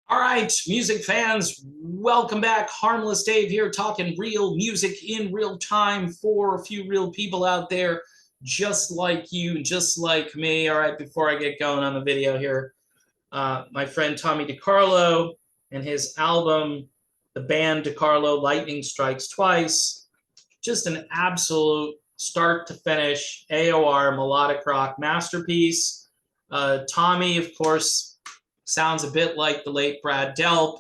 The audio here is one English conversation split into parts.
All right, music fans, welcome back. Harmless Dave here, talking real music in real time for a few real people out there just like you, just like me. All right, before I get going on the video here, my friend Tommy DiCarlo and his album, The Band DiCarlo Lightning Strikes Twice, just an absolute start to finish AOR melodic rock masterpiece. Tommy, of course, sounds a bit like the late Brad Delp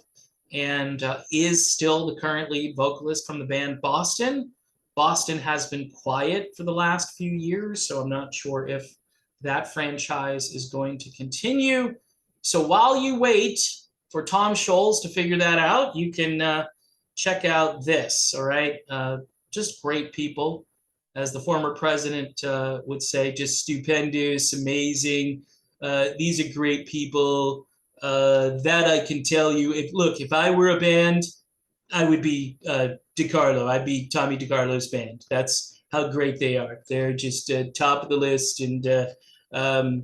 and is still the current lead vocalist from the band Boston. Boston has been quiet for the last few years, so I'm not sure if that franchise is going to continue. So while you wait for Tom Scholz to figure that out, you can check out this, all right? Just great people. As the former president would say, just stupendous, amazing. These are great people. That I can tell you. If I were a band, I would be DiCarlo. I'd be Tommy DiCarlo's band. That's how great they are. They're just top of the list. And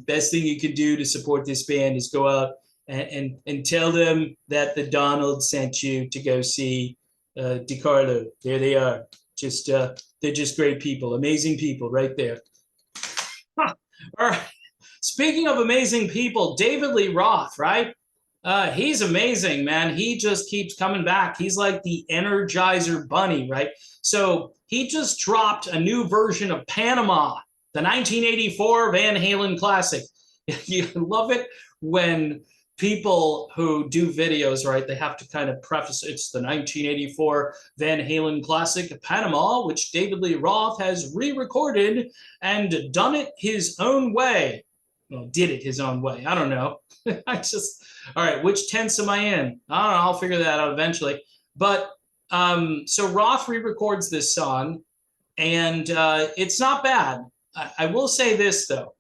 best thing you can do to support this band is go out and tell them that the Donald sent you to go see DiCarlo. There they are. They're just great people, amazing people right there. Huh. All right. Speaking of amazing people, David Lee Roth, right? He's amazing, man. He just keeps coming back. He's like the Energizer Bunny, right? So he just dropped a new version of Panama, the 1984 Van Halen classic. You love it when people who do videos, right, they have to kind of preface it's the 1984 Van Halen classic Panama, which David Lee Roth has re-recorded and done it his own way. Well, did it his own way. I don't know. All right, which tense am I in? I don't know. I'll figure that out eventually. But so Roth re-records this song, and it's not bad. I will say this, though.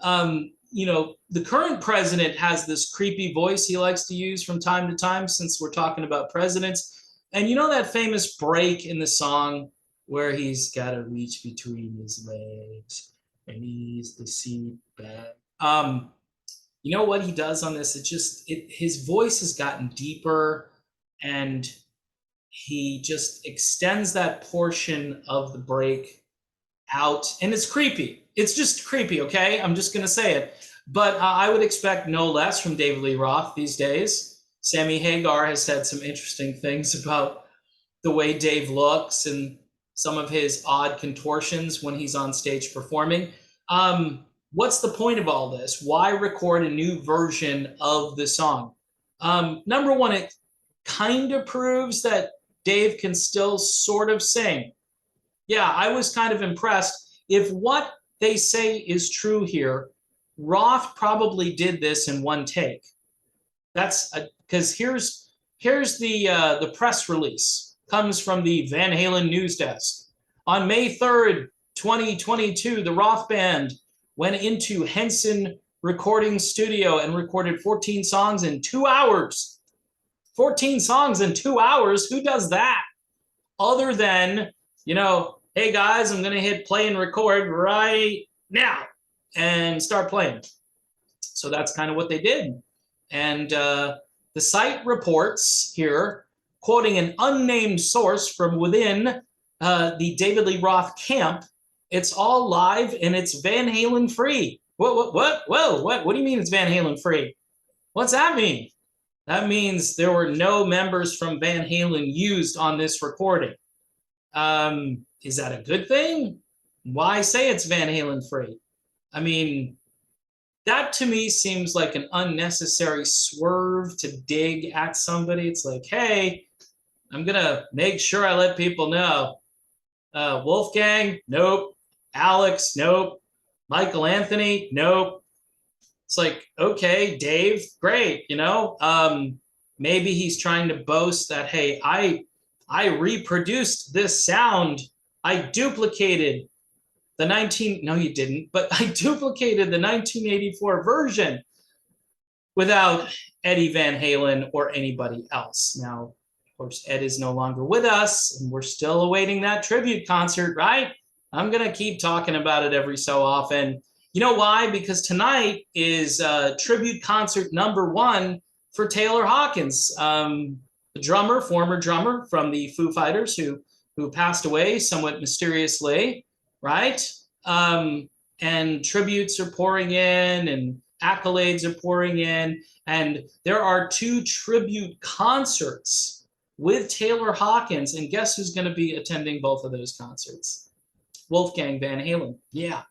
The current president has this creepy voice he likes to use from time to time, since we're talking about presidents. And you know that famous break in the song where he's got to reach between his legs and he's the seat back. You know what he does on this? His voice has gotten deeper, and he just extends that portion of the break out, and it's creepy. It's just creepy, okay? I'm just gonna say it. But I would expect no less from David Lee Roth these days. Sammy Hagar has said some interesting things about the way Dave looks and some of his odd contortions when he's on stage performing. What's the point of all this? Why record a new version of the song? Number one, it kind of proves that Dave can still sort of sing. Yeah, I was kind of impressed. If what they say is true here, Roth probably did this in one take. That's because here's the press release. Comes from the Van Halen news desk. On May 3rd, 2022, the Roth Band went into Henson Recording Studio and recorded 14 songs in 2 hours. 14 songs in 2 hours? Who does that? Other than, hey guys, I'm going to hit play and record right now and start playing. So that's kind of what they did. And the site reports here, quoting an unnamed source from within the David Lee Roth camp, it's all live and it's Van Halen free. What? Whoa, what do you mean it's Van Halen free? What's that mean? That means there were no members from Van Halen used on this recording. Is that a good thing? Why say it's Van Halen free? I mean, that to me seems like an unnecessary swerve to dig at somebody. It's like, hey, I'm going to make sure I let people know. Wolfgang, nope. Alex, nope. Michael Anthony, nope. It's like, okay, Dave, great, maybe he's trying to boast that, hey, I reproduced this sound. I duplicated the no, you didn't, but I duplicated the 1984 version without Eddie Van Halen or anybody else. Now, of course, Ed is no longer with us, and we're still awaiting that tribute concert, right? I'm going to keep talking about it every so often. You know why? Because tonight is tribute concert number 1 for Taylor Hawkins, the drummer, former drummer from the Foo Fighters, who passed away somewhat mysteriously, right? And tributes are pouring in, and accolades are pouring in, and there are 2 tribute concerts with Taylor Hawkins, and guess who's going to be attending both of those concerts? Wolfgang Van Halen. Yeah.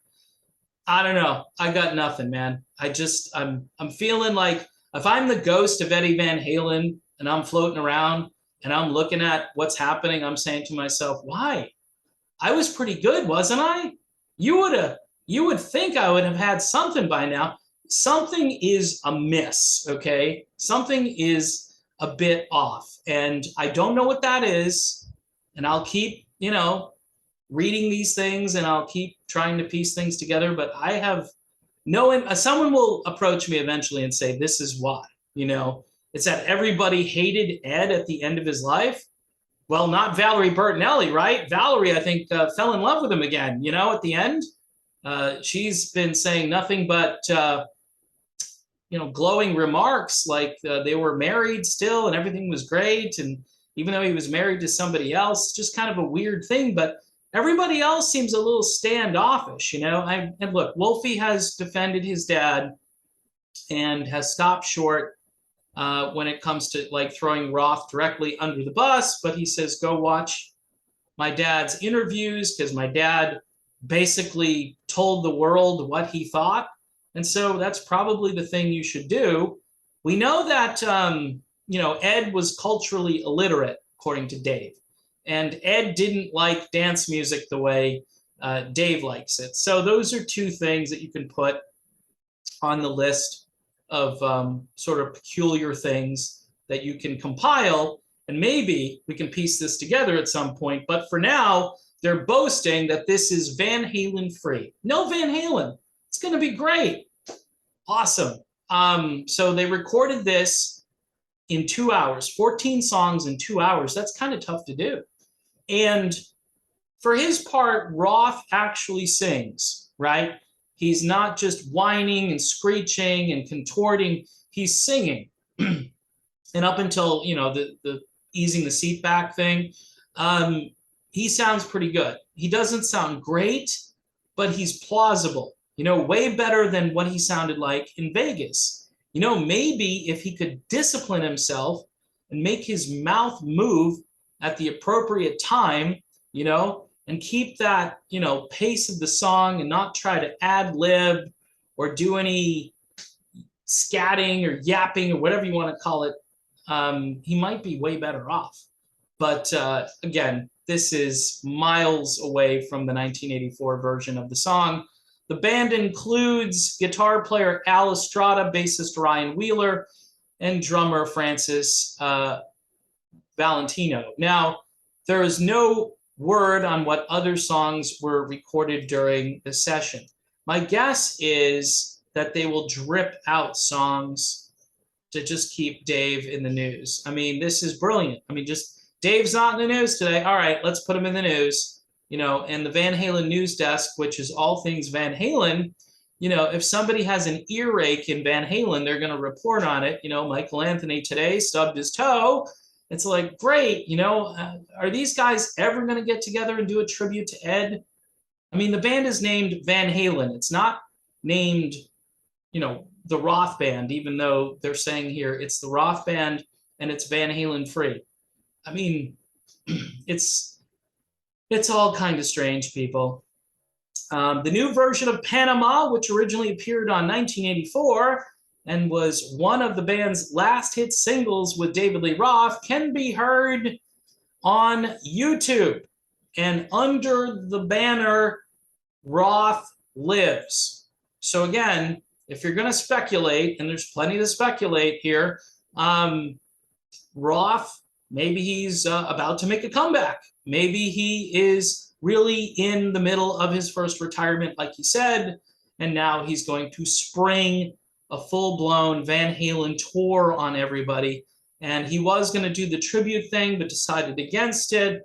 I don't know. I got nothing, man. I'm feeling like if I'm the ghost of Eddie Van Halen and I'm floating around and I'm looking at what's happening, I'm saying to myself, why? I was pretty good, wasn't I? You would think I would have had something by now. Something is amiss, okay? Something is a bit off, and I don't know what that is, and I'll keep, reading these things, and I'll keep trying to piece things together, but I have someone will approach me eventually and say, this is why, it's that everybody hated Ed at the end of his life. Well, not Valerie Bertinelli, right? Valerie, I think, fell in love with him again, at the end. She's been saying nothing but, glowing remarks, like they were married still and everything was great. And even though he was married to somebody else, just kind of a weird thing. But everybody else seems a little standoffish, And look, Wolfie has defended his dad and has stopped short when it comes to like throwing Roth directly under the bus. But he says, go watch my dad's interviews, because my dad basically told the world what he thought. And so that's probably the thing you should do. We know that, Ed was culturally illiterate, according to Dave. And Ed didn't like dance music the way Dave likes it. So those are 2 things that you can put on the list of sort of peculiar things that you can compile. And maybe we can piece this together at some point. But for now, they're boasting that this is Van Halen free. No Van Halen. It's going to be great. Awesome. So they recorded this in 2 hours, 14 songs in 2 hours. That's kind of tough to do. And for his part, Roth actually sings, right? He's not just whining and screeching and contorting. He's singing. And up until, the easing the seat back thing, he sounds pretty good. He doesn't sound great, but he's plausible, way better than what he sounded like in Vegas. Maybe if he could discipline himself and make his mouth move at the appropriate time, and keep that, pace of the song and not try to ad lib or do any scatting or yapping or whatever you want to call it, he might be way better off. But again, this is miles away from the 1984 version of the song. The band includes guitar player Al Estrada, bassist Ryan Wheeler, and drummer Francis Valentino. Now, there is no word on what other songs were recorded during the session. My guess is that they will drip out songs to just keep Dave in the news. I mean, this is brilliant. I mean, just Dave's not in the news today. All right, let's put him in the news. And the Van Halen news desk, which is all things Van Halen, if somebody has an earache in Van Halen, they're going to report on it. Michael Anthony today stubbed his toe. It's like, great, are these guys ever going to get together and do a tribute to Ed? I mean, the band is named Van Halen. It's not named, the Roth band, even though they're saying here it's the Roth band and it's Van Halen free. I mean, it's all kind of strange, people. The new version of Panama, which originally appeared on 1984 and was one of the band's last hit singles with David Lee Roth, can be heard on YouTube and under the banner Roth Lives. So again, if you're going to speculate, and there's plenty to speculate here, Roth, maybe he's about to make a comeback. Maybe he is really in the middle of his first retirement, like he said, and now he's going to spring a full-blown Van Halen tour on everybody. And he was going to do the tribute thing, but decided against it.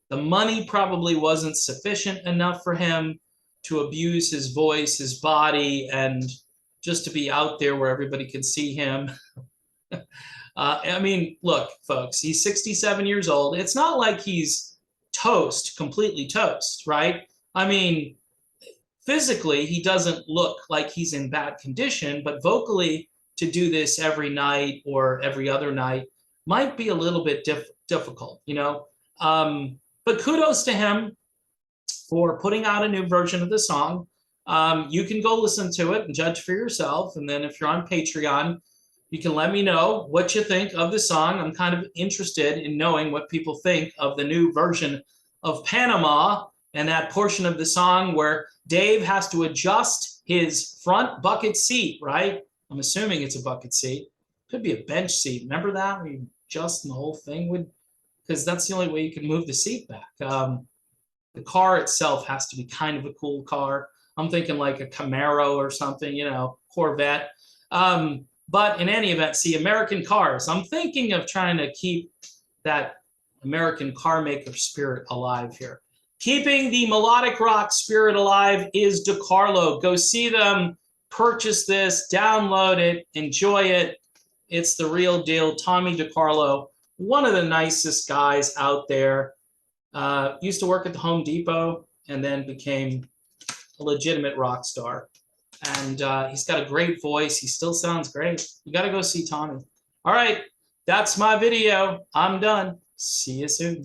The money probably wasn't sufficient enough for him to abuse his voice, his body, and just to be out there where everybody could see him. I mean, look, folks, he's 67 years old. It's not like he's toast, completely toast, right? I mean, physically, he doesn't look like he's in bad condition, but vocally, to do this every night or every other night might be a little bit difficult, you know? But kudos to him for putting out a new version of the song. You can go listen to it and judge for yourself. And then if you're on Patreon, you can let me know what you think of the song. I'm kind of interested in knowing what people think of the new version of Panama and that portion of the song where Dave has to adjust his front bucket seat, right? I'm assuming it's a bucket seat. Could be a bench seat. Remember that? Where you adjust and the whole thing would, because that's the only way you can move the seat back. The car itself has to be kind of a cool car. I'm thinking like a Camaro or something, you know, Corvette. But in any event, see, American cars. I'm thinking of trying to keep that American car maker spirit alive here. Keeping the melodic rock spirit alive is DeCarlo. Go see them, purchase this, download it, enjoy it. It's the real deal. Tommy DeCarlo, one of the nicest guys out there. Used to work at the Home Depot and then became a legitimate rock star. And he's got a great voice. He still sounds great. You got to go see Tommy. All right, that's my video. I'm done. See you soon.